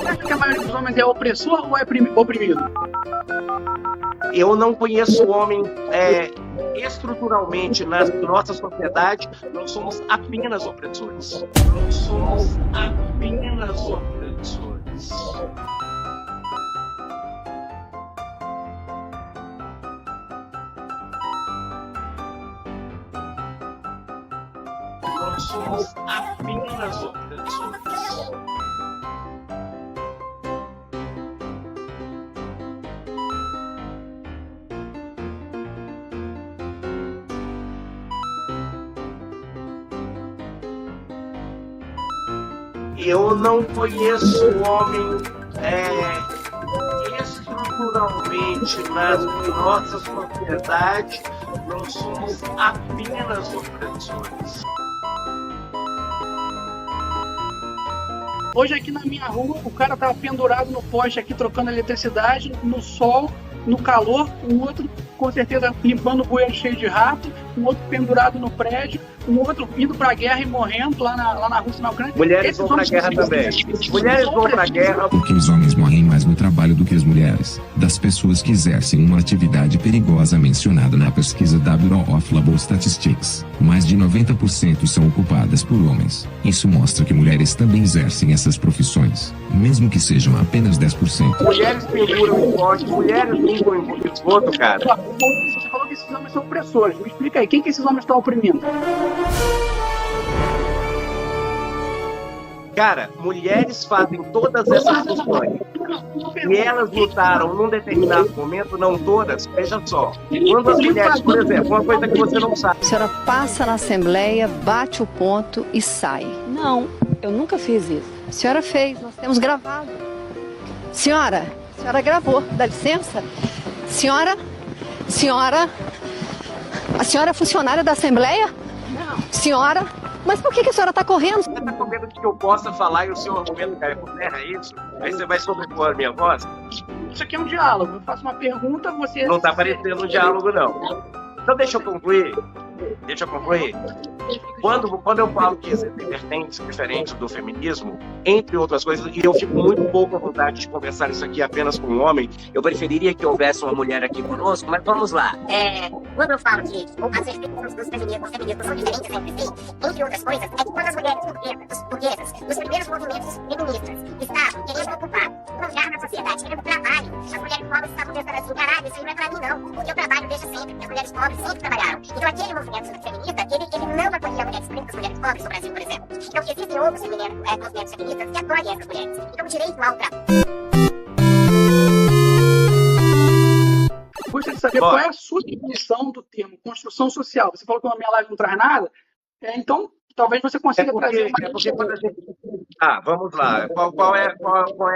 Você acha que a maioria dos homens é opressor ou é oprimido? Eu não conheço homem estruturalmente na nossa sociedade. Nós somos apenas opressores. Nós somos apenas opressores. Nós somos apenas opressores. Eu não conheço homem estruturalmente na nossa sociedade. Nós somos apenas opressores. Hoje aqui na minha rua, o cara tava pendurado no poste aqui, trocando eletricidade, no sol, no calor, o outro, com certeza, limpando o bueiro cheio de rato, um outro pendurado no prédio, um outro indo pra guerra e morrendo lá na Rússia, na Ucrânia. Mulheres vão pra guerra também. Mulheres vão pra guerra. Porque os homens morrem mais no trabalho do que as mulheres. Das pessoas que exercem uma atividade perigosa mencionada na pesquisa da Bureau of Labor Statistics, mais de 90% são ocupadas por homens. Isso mostra que mulheres também exercem essas profissões, mesmo que sejam apenas 10%. Mulheres penduram o poste, mulheres limpam o esgoto, cara. Você falou que esses homens são opressores. Me explica aí, quem que esses homens estão oprimindo? Cara, mulheres fazem todas essas funções. E elas lutaram num determinado momento, não todas. Veja só, quando as mulheres, por exemplo, uma coisa que você não sabe. A senhora passa na Assembleia, bate o ponto e sai. Não, eu nunca fiz isso. A senhora fez, nós temos gravado. Senhora, a senhora gravou, dá licença? Senhora, a senhora é funcionária da Assembleia? Não. Senhora, mas por que a senhora está correndo? Você está com medo de que eu possa falar e o seu argumento cai por terra, é isso? Aí você vai sobrepor a minha voz? Isso aqui é um diálogo. Eu faço uma pergunta, você... Não está parecendo um diálogo, não. Então deixa eu concluir. Quando eu falo que existem vertentes diferentes do feminismo, entre outras coisas, e eu fico muito pouco à vontade de conversar isso aqui apenas com um homem, eu preferiria que houvesse uma mulher aqui conosco, mas vamos lá. Quando eu falo que as vertentes dos feminismos são diferentes entre si, entre outras coisas, é que quando as mulheres burguesas, nos primeiros movimentos feministas, estavam querendo ocupar um lugar na sociedade, querendo trabalho, as mulheres pobres estavam pensando assim, caralho, isso aí não é pra mim não, porque o trabalho deixa sempre, porque as mulheres pobres sempre trabalharam. Então aquele movimento feminista, ele não acolhia mulheres pretas, mulheres pobres no Brasil, por exemplo. Então existem outros movimentos feministas que acolhem essas mulheres. Então o direito ao trabalho. Gostaria de saber qual é a sua definição do termo construção social. Você falou que a minha live não traz nada, então talvez você consiga trazer mais. Vamos lá. Qual é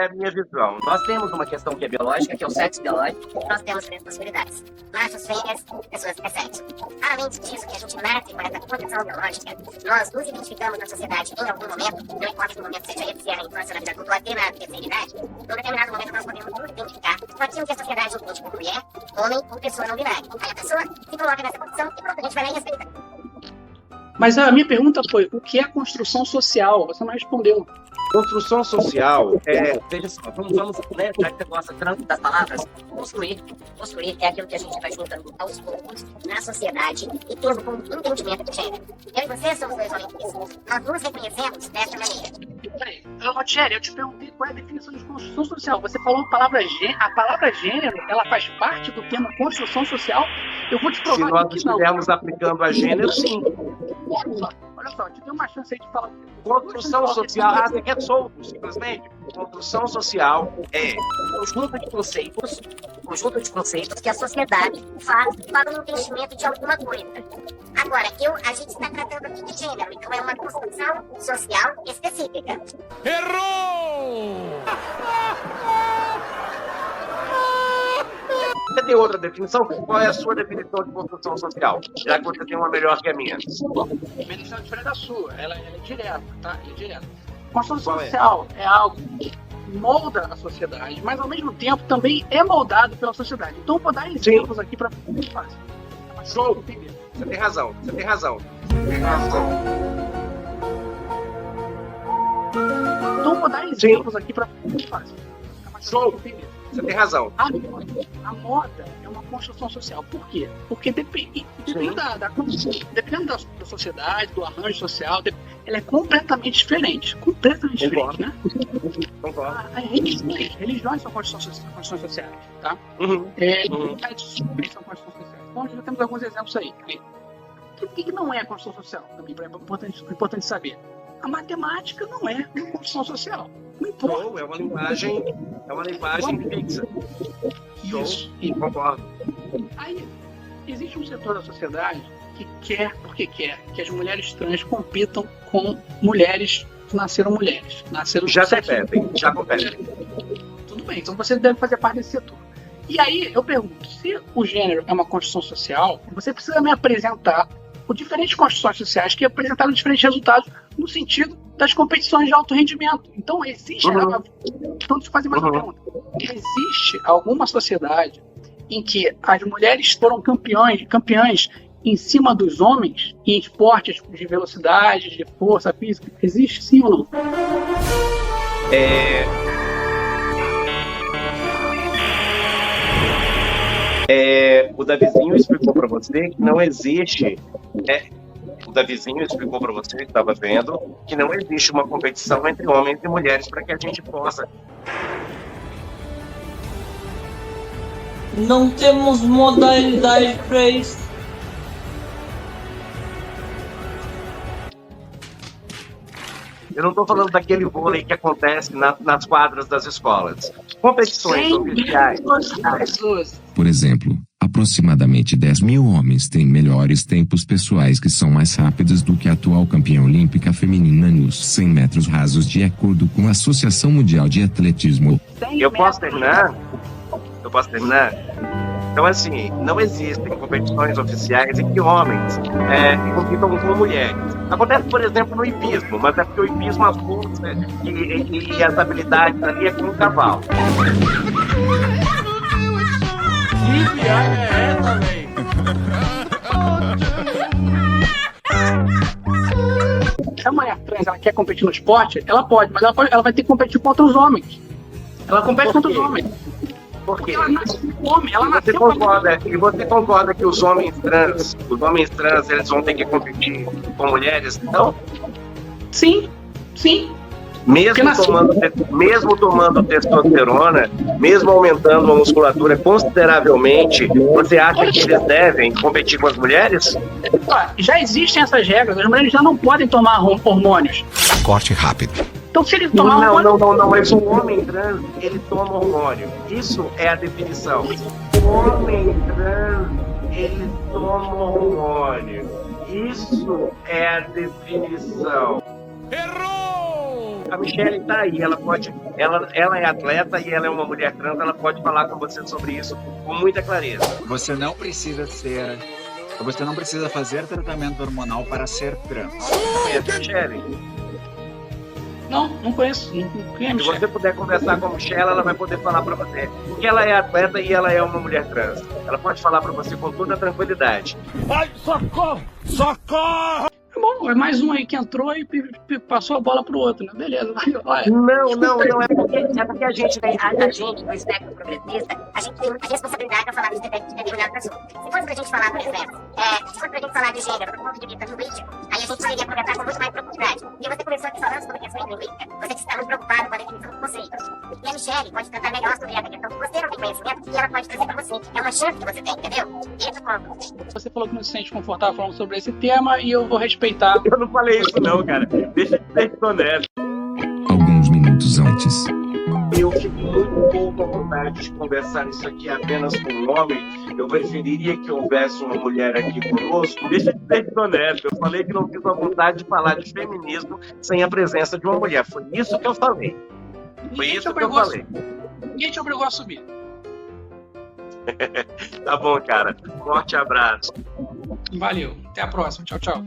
a minha visão? Nós temos uma questão que é biológica, que é o sexo biológico, e nós temos três possibilidades: machos, fêmeas, pessoas intersexo. Além disso, que a gente nasce com essa condição biológica, nós nos identificamos na sociedade em algum momento, não importa que o momento seja esse, na infância, na vida adulta, ou até na terceira idade, em determinado momento nós podemos nos identificar com aquilo que a sociedade entende como mulher, homem ou pessoa não binária. Aí a pessoa se coloca nessa condição e pronto, a gente vai lá e respeita. Mas a minha pergunta foi, o que é construção social? Você não respondeu. Construção social Veja só, vamos né, já que você gosta tanto das palavras, construir é aquilo que a gente vai juntando aos poucos na sociedade e tendo como entendimento de gênero. Eu e você somos dois homens que nós nos reconhecemos desta maneira. Peraí, Rogério, eu te perguntei qual é a definição de construção social. Você falou a palavra gênero, ela faz parte do termo construção social? Eu vou te provar se nós que não. estivermos aplicando a gênero, sim. Olha só, eu te dei uma chance aí de falar. Construção social, você quer solto, simplesmente. Construção social é Conjunto de conceitos que a sociedade faz para o entendimento de alguma coisa. Agora, a gente está tratando aqui de gênero, então é uma construção social específica. Errou! Você tem outra definição? Qual é a sua definição de construção social? Já que você tem uma melhor que a minha. A minha definição é diferente da sua. Ela é direta, tá? Ela é direta. Construção social é algo que molda a sociedade, mas ao mesmo tempo também é moldado pela sociedade. Então eu vou dar exemplos aqui para ficar muito fácil. Show! Entender. Você tem razão. Então, vou dar exemplos aqui para muito fácil. Show. Você tem razão. A moda é uma construção social. Por quê? Porque dependendo da sociedade, do arranjo social, ela é completamente diferente. Completamente diferente, né? Concordo. Religiões são construções sociais, tá? Tradições são construções sociais. Então, já temos alguns exemplos aí. O que não é construção social? Também é importante saber. A matemática não é uma construção social. Não importa. Show, é uma linguagem fixa. Isso. Concordo. Aí, existe um setor da sociedade que quer que as mulheres trans compitam com mulheres que nasceram mulheres. Já competem. Tudo bem, então você deve fazer parte desse setor. E aí, eu pergunto, se o gênero é uma construção social, você precisa me apresentar por diferentes construções sociais que apresentaram diferentes resultados no sentido das competições de alto rendimento. Então, existe... Então, deixa eu fazer mais uma pergunta. Existe alguma sociedade em que as mulheres foram campeãs em cima dos homens em esportes de velocidade, de força física? Existe sim ou não? O Davizinho explicou para você que não existe. O Davizinho explicou para você que estava vendo que não existe uma competição entre homens e mulheres para que a gente possa. Não temos modalidade para isso. Eu não estou falando daquele vôlei que acontece nas quadras das escolas. Competições oficiais. Por exemplo, aproximadamente 10 mil homens têm melhores tempos pessoais que são mais rápidos do que a atual campeã olímpica feminina nos 100 metros rasos, de acordo com a Associação Mundial de Atletismo. Eu posso terminar? Então, assim, não existem competições oficiais em que homens compitam com mulheres. Acontece, por exemplo, no hipismo, mas é porque o hipismo, a força e as habilidades ali é com o cavalo. Que viagem é essa, velho? Se a mulher trans ela quer competir no esporte, ela pode, mas ela vai ter que competir contra os homens. Ela compete contra os homens. Por quê? Ela nasce com homem, ela Você concorda que os homens trans, eles vão ter que competir com mulheres, então? Sim. Mesmo tomando testosterona, mesmo aumentando a musculatura consideravelmente, você acha que eles devem competir com as mulheres? Já existem essas regras, as mulheres já não podem tomar hormônios. Corte rápido. Então, se ele tomar hormônio... Não, mas o homem trans, ele toma hormônio. Isso é a definição. O homem trans, ele toma hormônio. Isso é a definição. Errou! A Michelle tá aí, ela é atleta e ela é uma mulher trans, ela pode falar com você sobre isso com muita clareza. Você não precisa fazer tratamento hormonal para ser trans. Conhece a Michelle? Não conheço. Se você puder conversar com a Michelle, ela vai poder falar para você. Porque ela é atleta e ela é uma mulher trans. Ela pode falar para você com toda tranquilidade. Ai, socorro! Socorro! Bom, é mais um aí que entrou e passou a bola pro outro, né? Beleza, olha. Não, É porque a gente, do espectro progressista, a gente tem muita responsabilidade para falar de determinado assunto. Se fosse pra gente falar, por exemplo, de gênero, do ponto de vista linguístico, aí a gente poderia conversar com muito mais profundidade. E você começou aqui falando sobre questões linguísticas, você está muito preocupado com a definição do conceito. E a Michelle pode tratar melhor sobre essa questão que você não tem conhecimento e ela pode trazer para você. É uma chance que você tem, entendeu? Esse é o ponto. Você falou que não se sente confortável falando sobre esse tema e eu vou respeitar. Eu não falei isso não, cara. Deixa de ser honesto. Alguns minutos antes. Eu fico muito pouco à vontade de conversar isso aqui apenas com um homem. Eu preferiria que houvesse uma mulher aqui conosco. Deixa de ser honesto. Eu falei que não fico à vontade de falar de feminismo sem a presença de uma mulher. Foi isso que eu falei. Ninguém te obrigou a subir. Tá bom, cara. Forte abraço. Valeu. Até a próxima. Tchau, tchau.